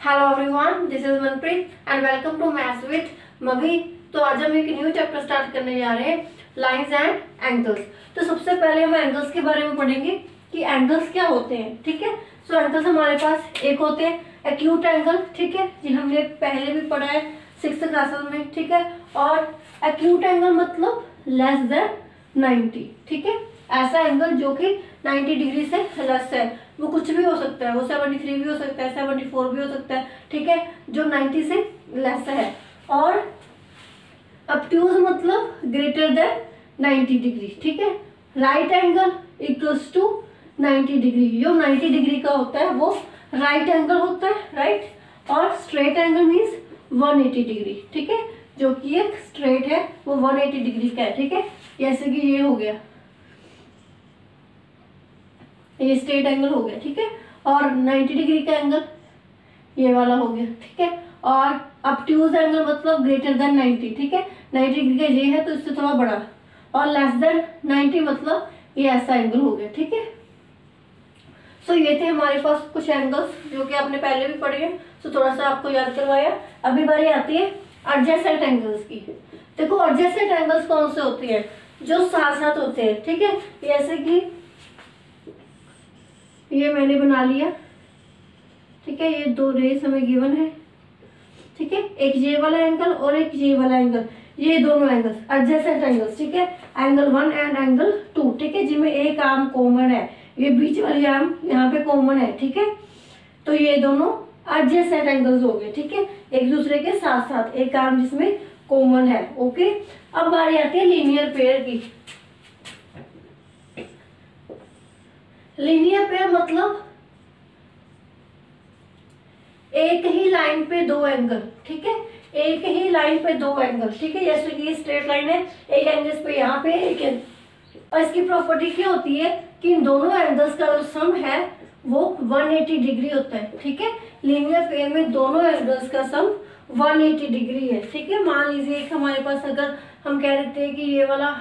Hello everyone, this is Manpreet and welcome to maths with Mavi. तो आज हम एक न्यू चैप्टर स्टार्ट करने जा रहे हैं, लाइंस एंड एंगल्स। तो सबसे पहले हम एंगल्स के बारे में पढ़ेंगे कि एंगल्स क्या होते हैं। ठीक है, सो एंगल्स हमारे पास एक होते हैं एक्यूट एंगल, ठीक है, जी हमने पहले भी पढ़ा है 6th क्लासेस में। ठीक है, और एक्यूट एंगल मतलब लेस देन 90। ठीक है, ऐसा एंगल जो कि 90 डिग्री से लेस है, वो कुछ भी हो सकता है, वो 73 भी हो सकता है, 74 भी हो सकता है। ठीक है, जो 90 से लेस है। और ऑब्ट्यूज मतलब ग्रेटर देन 90 डिग्री। ठीक है, right angle equals to 90 degree, जो 90 डिग्री का होता है वो राइट एंगल होता है, राइट। और स्ट्रेट एंगल मीन्स 180 डिग्री। ठीक है, जो कि एक स्ट्रेट है वो 180 डिग्री का है। ठीक है, जैसे कि ये हो गया, ये स्ट्रेट एंगल हो गया। ठीक है, और 90 डिग्री का एंगल ये वाला हो गया। ठीक है, और ऑब्ट्यूज एंगल मतलब ग्रेटर देन 90। ठीक है, 90 डिग्री का ये है तो इससे थोड़ा बड़ा, और लेस देन 90 मतलब ये ऐसा एंगल हो गया। ठीक है, सो ये थे हमारे पास कुछ एंगल्स जो कि आपने पहले भी पढ़े हैं, सो थोड़ा सा आपको याद करवाया। अभी बारी आती है एडजेसेंट एंगल्स की। देखो एडजेसेंट एंगल्स कौन से होते हैं, जो साथ साथ होते हैं। ठीक है, जैसे कि ये मैंने बना लिया। ठीक है, ये दो रेस हमें गिवन है। ठीक है, एक ये वाला एंगल और एक ये वाला एंगल, ये दोनों एंगल्स एडजेसेंट एंगल्स। ठीक है, एंगल 1 एंड एंगल 2। ठीक है, जिनमें एक आर्म कॉमन है, ये बीच वाली आर्म यहाँ पे कॉमन है। ठीक है, तो ये दोनों एडजेसेंट एंगल्स हो गए। ठीक है, एक दूसरे के साथ साथ एक आर्म जिसमें कॉमन है। ओके, अब बारी आती है लीनियर पेयर की। लीनियर पेयर मतलब एक ही लाइन पे दो एंगल। ठीक है, एक ही लाइन पे दो एंगल। ठीक है, जैसे कि स्ट्रेट लाइन है, एक एंगल पे यहाँ पे एक, और इसकी प्रॉपर्टी क्या होती है कि इन दोनों एंगल्स का जो सम है वो 180 डिग्री होता है। ठीक है, लीनियर पेयर में दोनों एंगल्स का सम 180 डिग्री है। ठीक है, मान लीजिए एक हमारे पास अगर हम कह देते हैं कि ये वाला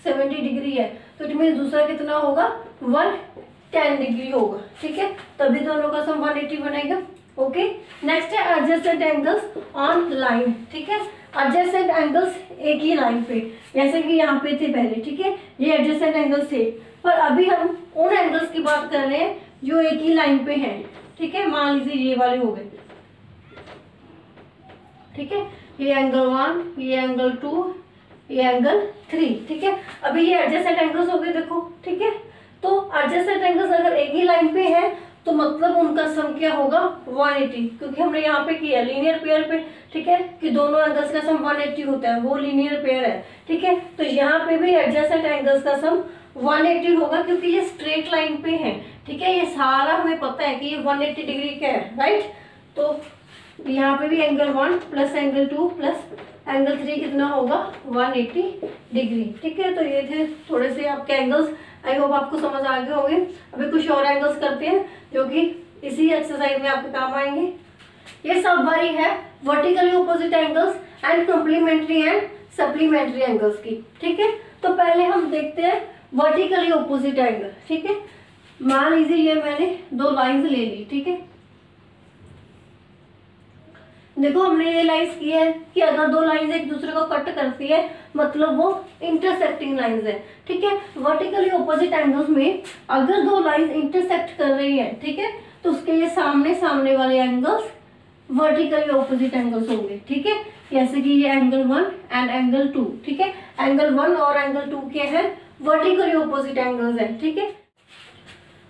70 डिग्री है, तो इट मीन दूसरा कितना होगा, 110 डिग्री होगा। ठीक है, तभी दोनों का सम 180 बनेगा। ओके, नेक्स्ट है एडजेसेंट एंगल्स ऑन लाइन। ठीक है, एडजेसेंट एंगल्स एक ही लाइन पे, जैसे कि यहाँ पे थे पहले। ठीक है, ये एडजेसेंट एंगल्स थे, पर अभी हम उन एंगल्स की बात कर रहे हैं जो एक ही लाइन पे हैं। ठीक है, मान लीजिए ये वाले हो गए। ठीक है, ये एंगल 1, ये एंगल 2, ये एंगल 3। ठीक है, अभी ये एडजेसेंट एंगल्स हो गए। देखो, ठीक है, तो एडजेसेंट एंगल्स अगर एक ही लाइन पे है तो मतलब उनका सम क्या होगा, 180, क्योंकि हमने यहाँ पे किया लीनियर पेयर पे। ठीक है, कि दोनों एंगल्स का सम 180 होता है, वो लीनियर पेयर है। ठीक है, तो यहाँ पे भी एडजेसेंट एंगल्स का सम 180 होगा, क्योंकि ये स्ट्रेट लाइन पे है। ठीक है, ये सारा हमें पता है कि ये 180 डिग्री का है, राइट। तो यहाँ पे भी angle 1 plus angle 2 plus angle 3 कितना होगा, 180 डिग्री। ठीक है, तो ये थे थोड़े से आपके एंगल्स, आई होप आपको समझ आ गए होंगे। अभी कुछ और एंगल्स करते हैं जो कि इसी एक्सरसाइज में आपके काम आएंगे। ये सब बारी है vertically opposite angles and complementary and supplementary angles की। ठीक है, तो पहले हम देखते हैं वर्टिकली ऑपोजिट एंगल। ठीक है, मान लीजिए ये मैंने दो लाइंस ले ली। ठीक है, देखो हमने ये लाइंस की है कि अगर दो लाइंस एक दूसरे को कट करती है मतलब वो इंटरसेक्टिंग लाइंस है। ठीक है, वर्टिकली ऑपोजिट एंगल्स में अगर दो लाइंस इंटरसेक्ट कर रही है, ठीक है, तो उसके ये सामने सामने वाले एंगल्स वर्टिकली ऑपोजिट एंगल्स होंगे। ठीक है, जैसे कि ये एंगल 1 एंड एंगल 2। ठीक है, एंगल 1 और एंगल 2 के हैं वर्टिकली ऑपोजिट एंगल्स है। ठीक है,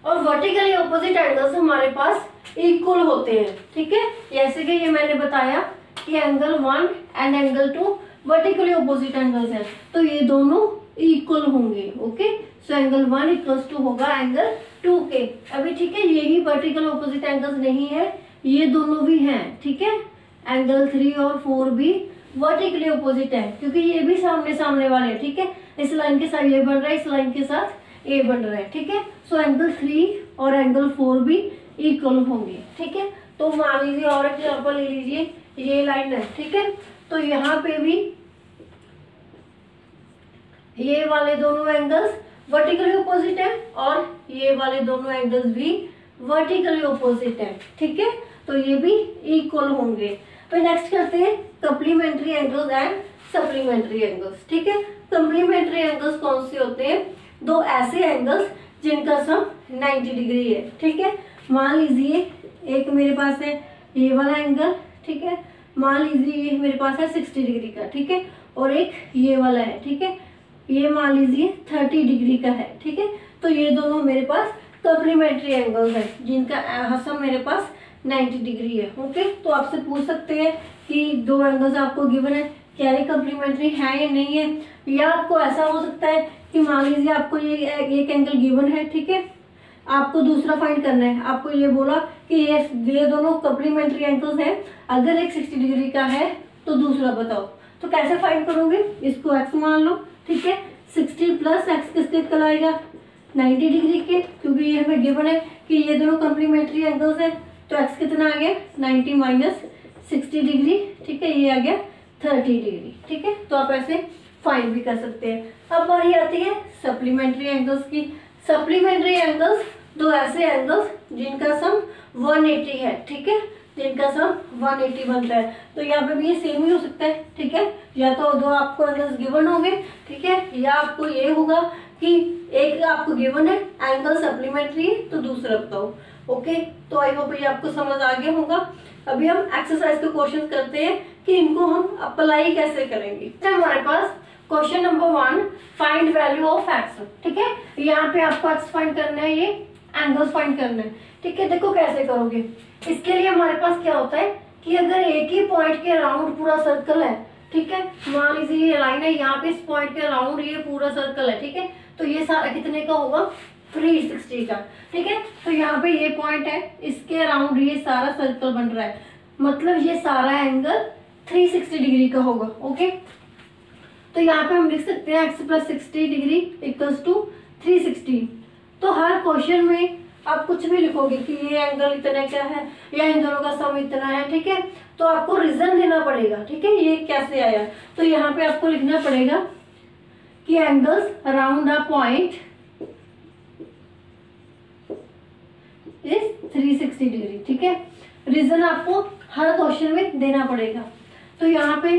और वर्टिकली ऑपोजिट एंगल्स हमारे पास इक्वल होते हैं। ठीक है, जैसे कि ये मैंने बताया कि angle 1 and angle 2 vertically opposite angles हैं, तो ये दोनों इक्वल होंगे। Okay, so angle 1 equals to होगा एंगल 2 के। अभी ठीक है, यही वर्टिकल ऑपोजिट एंगल्स नहीं है, ये दोनों भी हैं। ठीक है, एंगल 3 और 4 भी वर्टिकली ऑपोजिट है, क्योंकि ये भी सामने सामने वाले हैं। ठीक है, इस लाइन के साथ ये बन रहा है, इस लाइन के साथ ये बन रहा है। ठीक है, सो एंगल 3 और एंगल 4 भी इक्वल होंगे। ठीक है, तो मान लीजिए और एग्जाम्पल ले लीजिए, ये लाइन है। ठीक है, तो यहाँ पे भी ये वाले दोनों एंगल्स वर्टिकली ऑपोजिट है और ये वाले दोनों एंगल्स भी वर्टिकली ऑपोजिट है। ठीक है, तो ये भी इक्वल होंगे। तो नेक्स्ट करते हैं complementary angles and supplementary angles. ठीक है, कम्प्लीमेंट्री एंगल्स कौन से होते हैं? दो ऐसे एंगल्स जिनका सम 90 डिग्री है। ठीक है, मान लीजिए एक मेरे पास है ये वाला एंगल, ठीक है, मान लीजिए ये मेरे पास है 60 डिग्री का, ठीक है, और एक ये वाला है, ठीक है, ये मान लीजिए 30 डिग्री का है। ठीक है, तो ये दोनों मेरे पास कम्प्लीमेंट्री एंगल्स है जिनका सम मेरे पास 90 डिग्री है। ओके, तो आपसे पूछ सकते हैं कि दो एंगल्स आपको गिवन है, क्या ये कम्प्लीमेंट्री है या नहीं है, या आपको ऐसा हो सकता है कि मान लीजिए आपको ये एक एंगल गिवन है, ठीक है, आपको दूसरा फाइंड करना है, आपको ये बोला कि ये दोनों कम्प्लीमेंट्री एंगल्स हैं, अगर एक 60 डिग्री का है तो दूसरा बताओ, तो कैसे फाइंड करोगे? इसको x मान लो, ठीक है, 60 प्लस एक्स किसके इक्वल आएगा? 90 डिग्री के, क्योंकि ये हमें गिवन है कि ये दोनों कम्प्लीमेंट्री एंगल्स हैं, तो x कितना आ गया? 90 माइनस 60 डिग्री, ठीक है, ये आ गया 30 डिग्री। ठीक है, तो आप ऐसे फाइंड भी कर सकते हैं। अब बारी आती है सप्लीमेंट्री एंगल्स की। सप्लीमेंट्री एंगल्स दो ऐसे एंगल्स जिनका सम 180 है, ठीक है, जिनका सम 180 बनता है। तो यहाँ पे भी ये सेम ही हो सकता है, ठीक है, या तो दो आपको एंगल्स गिवन होंगे, ठीक है, या आपको ये होगा कि एक आपको गिवन है एंगल सप्लीमेंट्री है तो दूसरा बताओ। ओके, तो आई होप ये आपको समझ आ गया होगा। अभी हम एक्सरसाइज के क्वेश्चन करते हैं कि इनको हम अप्लाई कैसे करेंगे। तो हमारे पास question number 1, find value of x. ठीक है, यहाँ पे आपको एक्स फाइंड करना है, ये एंगल्स फाइंड करना है। ठीक है, देखो कैसे करोगे। इसके लिए हमारे पास क्या होता है कि अगर एक ही पॉइंट के अराउंड पूरा सर्कल है, ठीक है, मान लीजिए ये लाइन है, यहाँ पे इस पॉइंट के अराउंड ये पूरा सर्कल है, ठीक है, तो ये सारा कितने का होगा? 360 का। ठीक है, तो यहाँ पे ये पॉइंट है, इसके अराउंड ये सारा सर्कल बन रहा है, मतलब ये सारा एंगल 360 डिग्री का होगा। ओके, तो यहाँ पे हम लिख सकते हैं x plus 60 degree equals to 360। तो हर क्वेश्चन में आप कुछ भी लिखोगे कि ये एंगल इतना क्या है या इन दोनों का सम इतना है, ठीक है, तो आपको रीजन देना पड़ेगा, ठीक है, ये कैसे आया। तो यहाँ पे आपको लिखना पड़ेगा कि angles around a point is 360 degree. ठीक है, रीजन आपको हर क्वेश्चन में देना पड़ेगा। तो यहाँ पे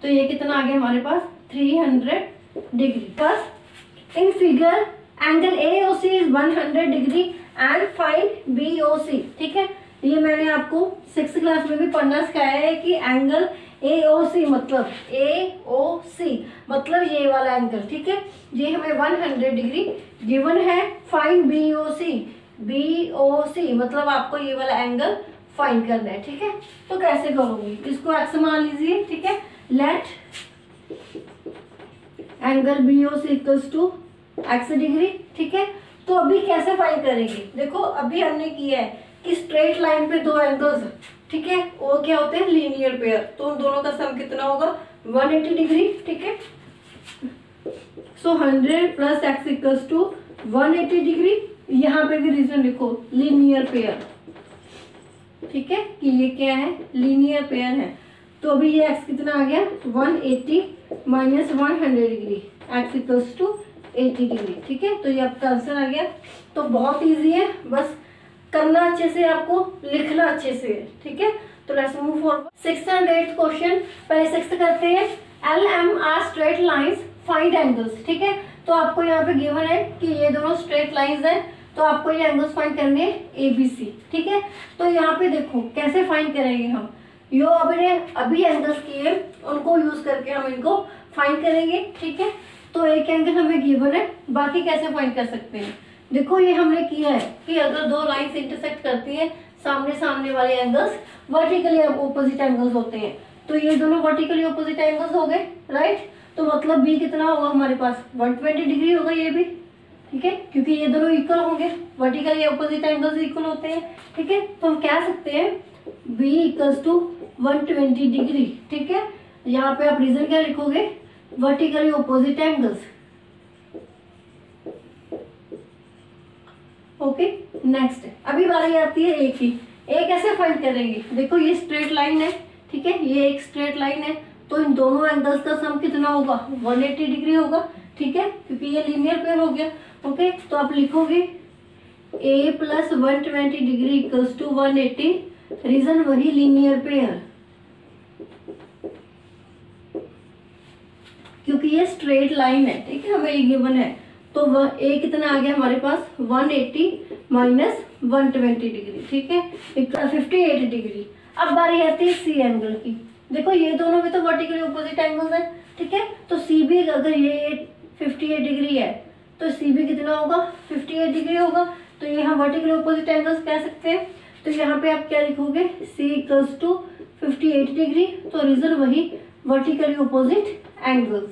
तो ये कितना आ गया हमारे पास? 300 डिग्री। बस in figure angle AOC is 100 degree and find BOC। ठीक है, ये मैंने आपको 6th क्लास में भी पढ़ना सिखाया है कि एंगल AOC मतलब ये वाला एंगल, ठीक है, ये हमें 100 डिग्री गिवन है। फाइंड BOC मतलब आपको ये वाला एंगल फाइंड करना है। ठीक है, तो कैसे करोगे? इसको x मान लीजिए, ठीक है, let angle BOC equals to x degree. ठीक है, तो अभी कैसे फाइंड करेंगे? देखो अभी हमने किया है कि स्ट्रेट लाइन पे दो एंगल्स, ठीक है, वो क्या होते हैं? Linear pair. तो उन दोनों का सम कितना होगा? 180 डिग्री। ठीक है, so 100 plus x equals to 180 degree. यहाँ पे भी रीजन लिखो, लीनियर पेयर, ठीक है, कि ये क्या है? लीनियर पेयर है। तो अभी ये x कितना आ गया? 180 minus 100 degree, x equals to 80 degree. ठीक है, तो ये आपका आंसर आ गया। तो बहुत इजी है, बस करना अच्छे से, आपको लिखना अच्छे से है। ठीक है, तो let's move forward. 6th and 8th question. पहले 6th करते हैं। LM are straight lines, find angles. ठीक है, तो आपको यहाँ पे गिवन है कि ये दोनों स्ट्रेट लाइंस हैं, तो आपको ये एंगल्स फाइंड करने हैं ABC। ठीक है, तो यहाँ पे देखो कैसे फाइंड करेंगे हम। यो अभी एंगल्स किए, उनको यूज करके हम इनको फाइंड करेंगे। ठीक है, तो एक एंगल हमें गिवन है, बाकी कैसे फाइंड कर सकते हैं? देखो ये हमने किया है कि अगर दो लाइंस इंटरसेक्ट करती हैं, सामने सामने वाले एंगल्स वर्टिकली ऑपोजिट एंगल्स होते हैं, तो ये दोनों वर्टिकली ऑपोजिट एंगल्स हो गए, राइट। तो मतलब B कितना होगा हमारे पास? 120 डिग्री होगा ये भी। ठीक है, क्योंकि ये दोनों इक्वल होंगे, वर्टिकली ऑपोजिट एंगल्स इक्वल होते हैं। ठीक है, तो हम कह सकते हैं B इक्वल्स टू 120 डिग्री। ठीक है, यहाँ पे आप रीजन क्या लिखोगे? Vertically opposite angles. Okay, next अभी बारी आती है A की। A कैसे फाइंड करेंगे? देखो ये स्ट्रेट लाइन है, ठीक है, ये एक स्ट्रेट लाइन है, तो इन दोनों एंगल्स का सम कितना होगा? 180 डिग्री होगा। ठीक है, क्योंकि ये लीनियर पेयर हो गया। ओके, तो आप लिखोगे a plus 120 degree equals to 180, reason वही लीनियर पेयर, क्योंकि ये स्ट्रेट लाइन है, ठीक है, हमें ये गिवन है। तो वह ए कितना आ गया हमारे पास 180 माइनस 120 डिग्री, ठीक है, 58 डिग्री। अब बारी आती है सी एंगल की। देखो ये दोनों भी तो वर्टिकली ऑपोजिट एंगल्स हैं, ठीक है, तो सी भी अगर ये 58 डिग्री है तो सी भी कितना होगा 58 डिग्री होगा। तो ये हम वर्टिकली ऑपोजिट एंगल्स कह सकते हैं। तो यहाँ पे आप क्या लिखोगे, सी इक्वल्स टू 58 डिग्री, तो रीजन वही वर्टिकली ऑपोजिट एंगल्स।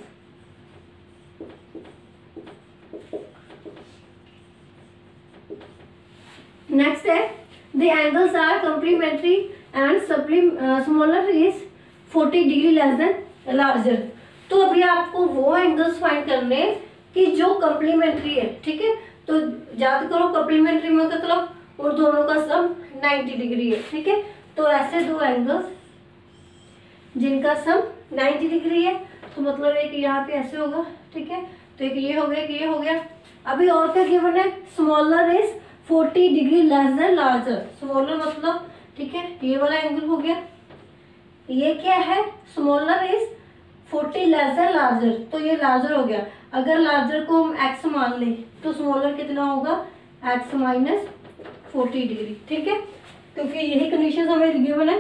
नेक्स्ट है the angles are complementary and smaller is 40 degree less than larger. तो अभी आपको वो एंगल्स फाइंड करने हैं कि जो कॉम्प्लीमेंट्री है, ठीक है। तो याद करो कॉम्प्लीमेंट्री में मतलब और दोनों का सम 90 डिग्री है, ठीक है। तो ऐसे दो एंगल्स जिनका सम 90 डिग्री है, तो मतलब एक यहाँ पे ऐसे होगा, ठीक है, तो एक ये हो गया, एक ये हो गया। अभी और क्या गिवन है, smaller is 40 degree less than larger. Smaller मतलब, ठीक है, ये वाला एंगल हो गया। ये क्या है, smaller is 40 less than larger, तो ये लार्जर हो गया। अगर लार्जर को हम x मान लें तो स्मॉलर कितना होगा, x माइनस 40 डिग्री, ठीक है, क्योंकि यही कंडीशन हमें गिवन है।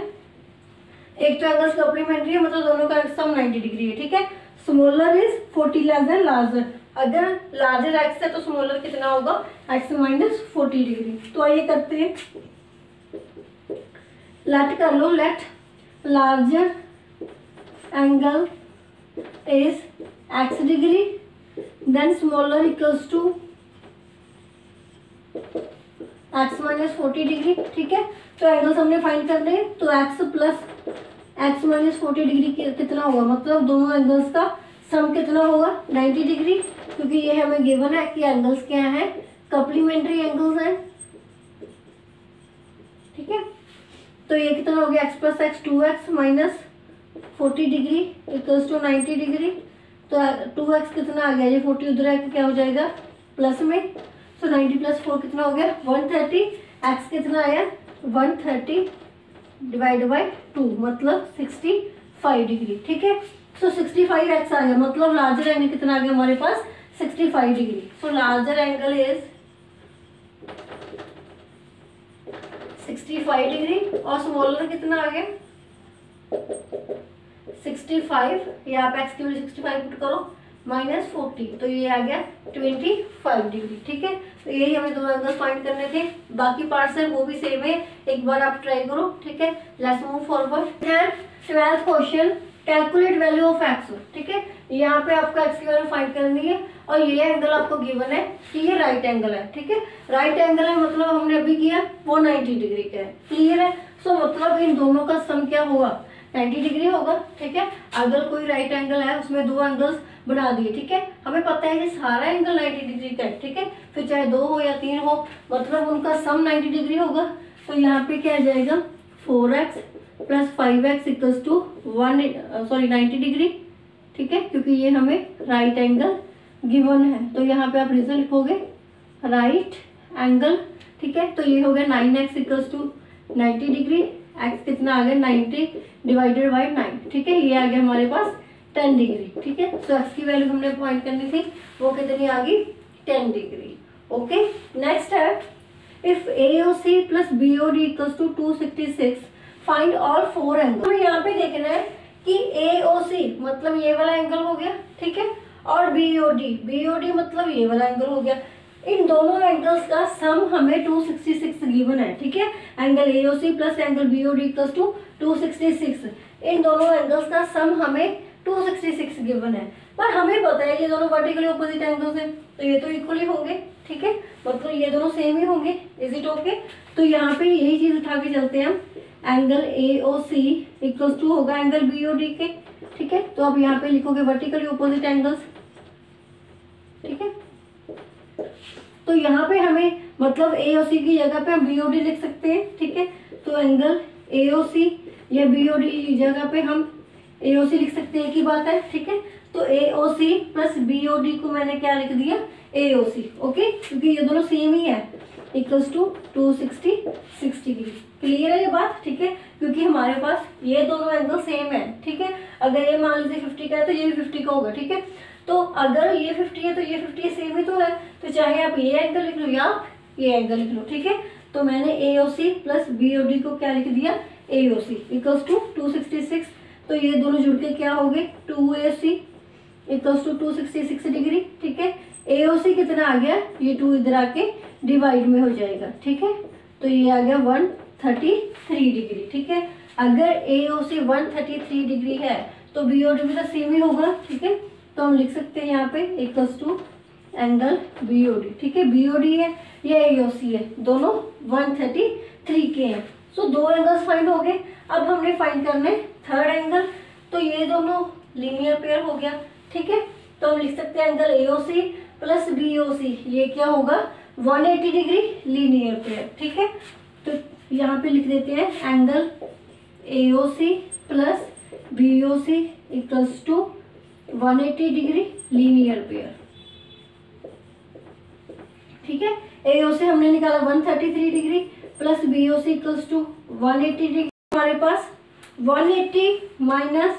एक तो एंगल्स कॉम्प्लीमेंट्री है, मतलब दोनों का सम 90 डिग्री है, ठीक है। Smaller is 40 less than larger, अगर लार्जर x है तो स्मॉलर कितना होगा, x माइनस 40 डिग्री। तो आइए करते हैं, लेट कर लो, let larger angle is x degree then smaller equals to x minus 40 degree, ठीक है। तो एंगल्स हमने फाइंड करने हैं, तो x plus x minus 40 degree कितना होगा, मतलब दोनों एंगल्स का सम कितना होगा 90 डिग्री, क्योंकि ये हमें गिवन है कि एंगल्स क्या है, कॉम्प्लीमेंट्री एंगल्स हैं, ठीक है। तो ये कितना हो गया, x plus x 2x minus 40 degree equals to 90 degree. तो 2x कितना आ गया, ये 40 उधर आके क्या हो जाएगा प्लस में, तो 90 प्लस 4 कितना हो गया 130। x कितना आया 130 डिवाइड बाई 2 मतलब 65 डिग्री, ठीक है। सो 65x आ गया, मतलब लार्जर एंगल कितना आ गया हमारे पास 65 degree. So larger angle is 65 degree और स्मॉलर कितना आ गया 65, यहाँ पे x की वैल्यू 65 पुट करो माइनस 40, तो ये आ गया 25 डिग्री, ठीक है। तो यही हमें दो एंगल्स फाइंड करने थे, बाकी पार्ट्स है वो भी सेम है, एक बार आप ट्राई करो, ठीक है। Let's move forward. 12th question, calculate value of x, ठीक है। यहाँ पे आपको x की वैल्यू फाइंड करनी है और ये एंगल आपको गिवन है कि ये राइट एंगल है, ठीक है। राइट एंगल है मतलब हमने अभी किया वो 90 डिग्री का है, क्लियर है। सो मतलब इन दोनों का सम क्या होगा 90 डिग्री होगा, ठीक है। अगर कोई राइट एंगल है उसमें दो एंगल्स बना दिए, ठीक है, हमें पता है कि सारा एंगल 90 डिग्री का है, ठीक है। फिर चाहे 2 हो या 3 हो, मतलब उनका सम 90 डिग्री होगा। तो यहाँ पे क्या आ जाएगा 4x plus 5x equals to 90 degree, ठीक है, क्योंकि ये हमें राइट एंगल गिवन है। तो यहाँ पे आप रीजन लिखोगे राइट एंगल, ठीक है। तो ये हो गया 9x equals to 90 degree, x कितना आ गया 90 डिवाइडेड बाई 9, ठीक है। ये आ गया हमारे पास 10 डिग्री, ठीक है। सो x की वैल्यू हमने फाइंड करनी थी, वो कितनी आ गई 10 डिग्री, ओके। नेक्स्ट है if AOC plus BOD equals to 266, find all 4 angle. तो यहाँ पे देखना है कि AOC मतलब ये वाला एंगल हो गया, ठीक है, और BOD मतलब ये वाला एंगल हो गया। इन दोनों एंगल्स का सम हमें 266 गिवन है, ठीक है। Angle AOC plus angle BOD equals to 266, इन दोनों एंगल्स का सम हमें 266 गिवन है। पर हमें पता है ये दोनों वर्टिकली ऑपोजिट एंगल्स हैं, तो ये तो इक्वली होंगे, ठीक है, मतलब ये दोनों सेम ही होंगे, इज इट ओके। तो यहाँ पे यही चीज उठा के चलते हैं हम, एंगल AOC इक्वल्स टू होगा एंगल BOD के, ठीक है। तो अब यहाँ पे लिखोगे वर्टिकली ऑपोजिट एंगल्स, ठीक है। तो यहाँ पे हमें मतलब AOC की जगह पे हम BOD लिख सकते हैं, ठीक है। तो एंगल AOC या BOD की जगह पे हम AOC लिख सकते हैं, एक ही बात है, ठीक है। तो AOC प्लस BOD को मैंने क्या लिख दिया AOC, ओके, क्योंकि ये दोनों सेम ही है। Equals to 266 degree. क्लियर है ये बात? ठीक है, क्योंकि हमारे पास ये दोनों एंगल सेम है। ठीक है, अगर ये मान लीजिए 50 का है तो ये भी 50 का होगा। ठीक है, तो अगर ये 50 है तो ये 50 सेम ही तो है, तो चाहे आप ये एंगल लिख लो या ये एंगल लिख लो। ठीक है, तो मैंने AOC प्लस BOD को क्या लिख दिया, AOC इक्वल्स टू 266। तो ये दोनों जुड़ के क्या हो गए, 2AC इक्वल्स टू 266 डिग्री। ठीक है, AOC कितना आ गया, ये 2 इधर आके डिवाइड में हो जाएगा। ठीक है, तो ये आ गया 133 डिग्री। ठीक है, अगर AOC 133 डिग्री है तो BOD भी तो सेम ही होगा। ठीक है, तो हम लिख सकते हैं यहाँ पे इक्वल्स टू एंगल BOD। ठीक है, BOD है या AOC है, दोनों 133 के हैं। सो दो एंगल्स फाइंड हो गए। अब हमने फाइंड करने थर्ड एंगल, तो ये दोनों लीनियर पेयर हो गया। ठीक है, तो हम लिख सकते हैं एंगल AOC प्लस BOC, ये क्या होगा 180 डिग्री लीनियर पेयर। ठीक है, तो यहाँ पे लिख देते हैं angle AOC plus BOC equals to 180 degree linear pair. ठीक है, AOC हमने निकाला 133 degree plus BOC equals to 180 degree. हमारे पास 180 माइनस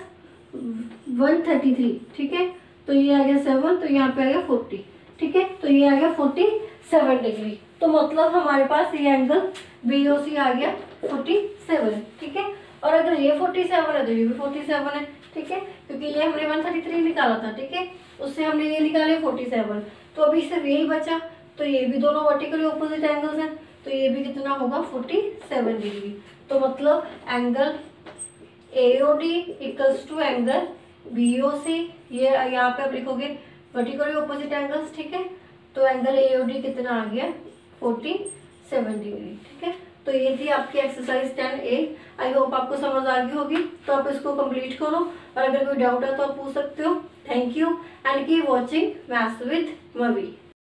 133। ठीक है, तो ये आ गया 7, तो यहाँ पे आ गया 40। ठीक है, तो ये आ गया 47 डिग्री। तो मतलब हमारे पास ये एंगल BOC आ गया 47। ठीक है, और अगर ये 47 है तो ये भी 47 है। ठीक है, क्योंकि ये हमने 133 निकाला था। ठीक है, उससे हमने ये निकाले 47, तो अभी सिर्फ यही बचा। तो ये भी दोनों वर्टिकली ऑपोजिट एंगल्स हैं, तो ये भी कितना होगा 47 डिग्री। तो मतलब angle AOD equals to angle BOC, ये यहाँ पे आप लिखोगे वर्टिकली ऑपोजिट एंगल्स। ठीक है, तो एंगल AOD कितना आ गया 47 डिग्री। ठीक है, तो ये थी आपकी एक्सरसाइज 10A। आई होप आपको समझ आ गई होगी, तो आप इसको कंप्लीट करो, और अगर कोई डाउट है तो आप पूछ सकते हो। Thank you and keep watching maths with मवी।